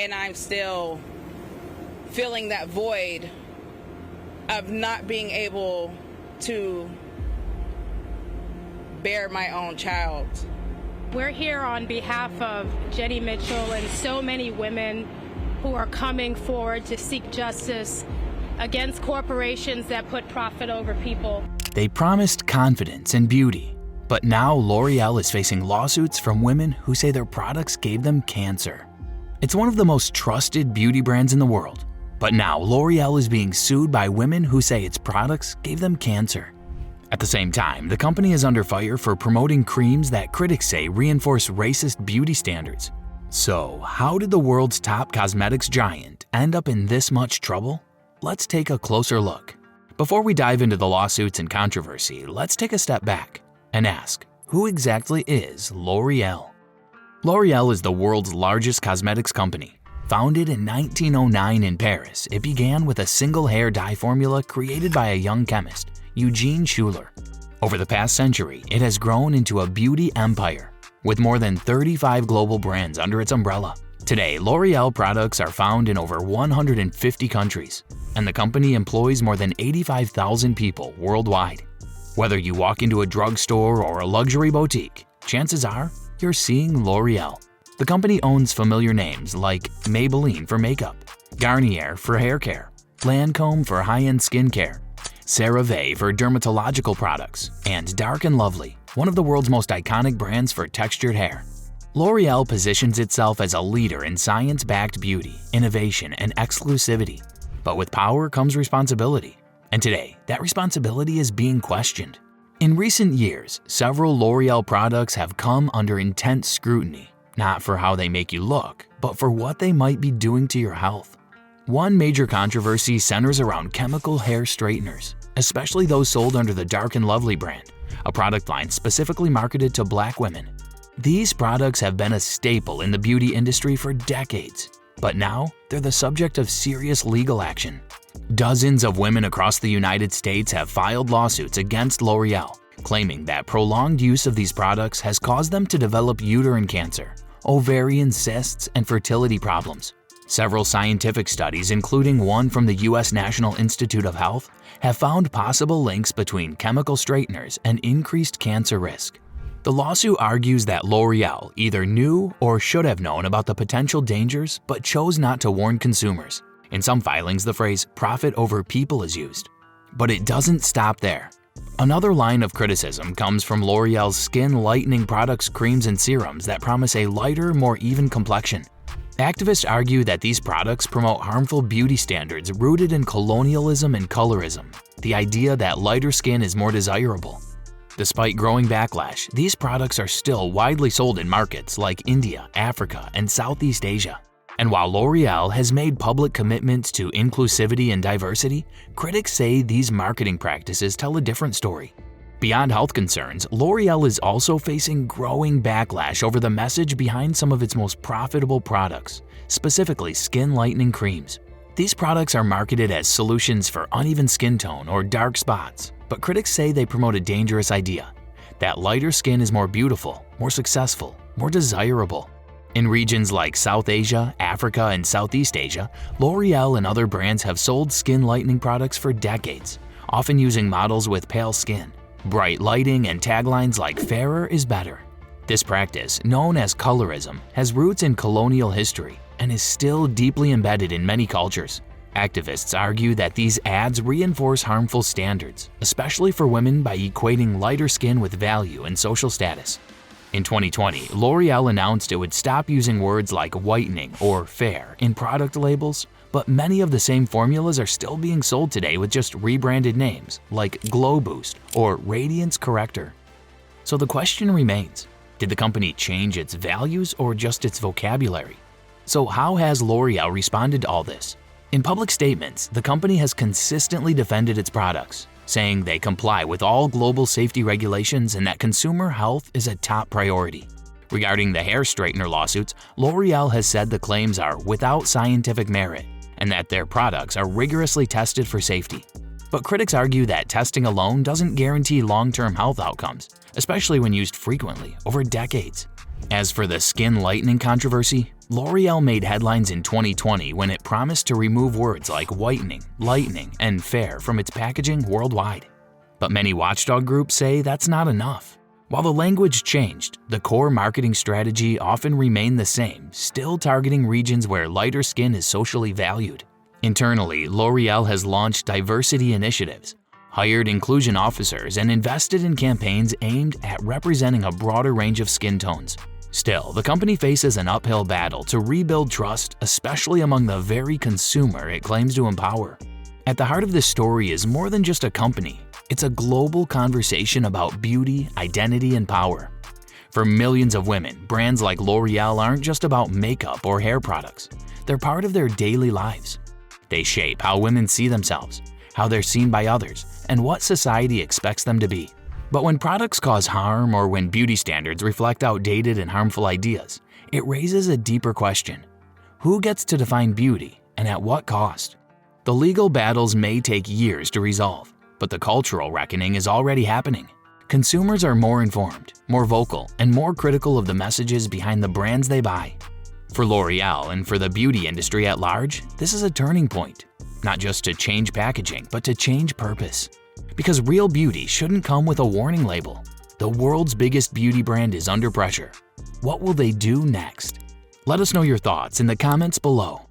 and I'm still feeling that void of not being able to bear my own child. We're here on behalf of Jenny Mitchell and so many women who are coming forward to seek justice against corporations that put profit over people. They promised confidence and beauty, but now L'Oreal is facing lawsuits from women who say their products gave them cancer. It's one of the most trusted beauty brands in the world, but now L'Oreal is being sued by women who say its products gave them cancer. At the same time, the company is under fire for promoting creams that critics say reinforce racist beauty standards. So, how did the world's top cosmetics giant end up in this much trouble? Let's take a closer look. Before we dive into the lawsuits and controversy, let's take a step back and ask, who exactly is L'Oreal? L'Oreal is the world's largest cosmetics company. Founded in 1909 in Paris, it began with a single hair dye formula created by a young chemist, Eugene Schuler. Over the past century, it has grown into a beauty empire, with more than 35 global brands under its umbrella. Today, L'Oreal products are found in over 150 countries, and the company employs more than 85,000 people worldwide. Whether you walk into a drugstore or a luxury boutique, chances are you're seeing L'Oreal. The company owns familiar names like Maybelline for makeup, Garnier for hair care, Lancome for high-end skincare, CeraVe for dermatological products, and Dark & Lovely, one of the world's most iconic brands for textured hair. L'Oreal positions itself as a leader in science-backed beauty, innovation, and exclusivity. But with power comes responsibility. And today, that responsibility is being questioned. In recent years, several L'Oreal products have come under intense scrutiny, not for how they make you look, but for what they might be doing to your health. One major controversy centers around chemical hair straighteners, especially those sold under the Dark & Lovely brand, a product line specifically marketed to Black women. These products have been a staple in the beauty industry for decades, but now they're the subject of serious legal action. Dozens of women across the United States have filed lawsuits against L'Oreal, claiming that prolonged use of these products has caused them to develop uterine cancer, ovarian cysts, and fertility problems. Several scientific studies, including one from the U.S. National Institute of Health, have found possible links between chemical straighteners and increased cancer risk. The lawsuit argues that L'Oreal either knew or should have known about the potential dangers but chose not to warn consumers. In some filings, the phrase "profit over people" is used. But it doesn't stop there. Another line of criticism comes from L'Oreal's skin-lightening products, creams, and serums that promise a lighter, more even complexion. Activists argue that these products promote harmful beauty standards rooted in colonialism and colorism, the idea that lighter skin is more desirable. Despite growing backlash, these products are still widely sold in markets like India, Africa, and Southeast Asia. And while L'Oreal has made public commitments to inclusivity and diversity, critics say these marketing practices tell a different story. Beyond health concerns, L'Oreal is also facing growing backlash over the message behind some of its most profitable products, specifically skin-lightening creams. These products are marketed as solutions for uneven skin tone or dark spots, but critics say they promote a dangerous idea, that lighter skin is more beautiful, more successful, more desirable. In regions like South Asia, Africa, and Southeast Asia, L'Oreal and other brands have sold skin-lightening products for decades, often using models with pale skin, bright lighting, and taglines like "fairer is better." This practice, known as colorism, has roots in colonial history and is still deeply embedded in many cultures. Activists argue that these ads reinforce harmful standards, especially for women, by equating lighter skin with value and social status. In 2020, L'Oreal announced it would stop using words like whitening or fair in product labels, but many of the same formulas are still being sold today with just rebranded names like Glow Boost or Radiance Corrector. So the question remains, did the company change its values or just its vocabulary? So how has L'Oreal responded to all this? In public statements, the company has consistently defended its products, saying they comply with all global safety regulations and that consumer health is a top priority. Regarding the hair straightener lawsuits, L'Oreal has said the claims are without scientific merit and that their products are rigorously tested for safety. But critics argue that testing alone doesn't guarantee long-term health outcomes, especially when used frequently over decades. As for the skin lightening controversy, L'Oreal made headlines in 2020 when it promised to remove words like whitening, lightening, and fair from its packaging worldwide. But many watchdog groups say that's not enough. While the language changed, the core marketing strategy often remained the same, still targeting regions where lighter skin is socially valued. Internally, L'Oreal has launched diversity initiatives, hired inclusion officers, and invested in campaigns aimed at representing a broader range of skin tones. Still, the company faces an uphill battle to rebuild trust, especially among the very consumer it claims to empower. At the heart of this story is more than just a company. It's a global conversation about beauty, identity, and power. For millions of women, brands like L'Oreal aren't just about makeup or hair products. They're part of their daily lives. They shape how women see themselves, how they're seen by others, and what society expects them to be. But when products cause harm or when beauty standards reflect outdated and harmful ideas, it raises a deeper question. Who gets to define beauty, and at what cost? The legal battles may take years to resolve, but the cultural reckoning is already happening. Consumers are more informed, more vocal, and more critical of the messages behind the brands they buy. For L'Oreal and for the beauty industry at large, this is a turning point, not just to change packaging, but to change purpose. Because real beauty shouldn't come with a warning label. The world's biggest beauty brand is under pressure. What will they do next? Let us know your thoughts in the comments below.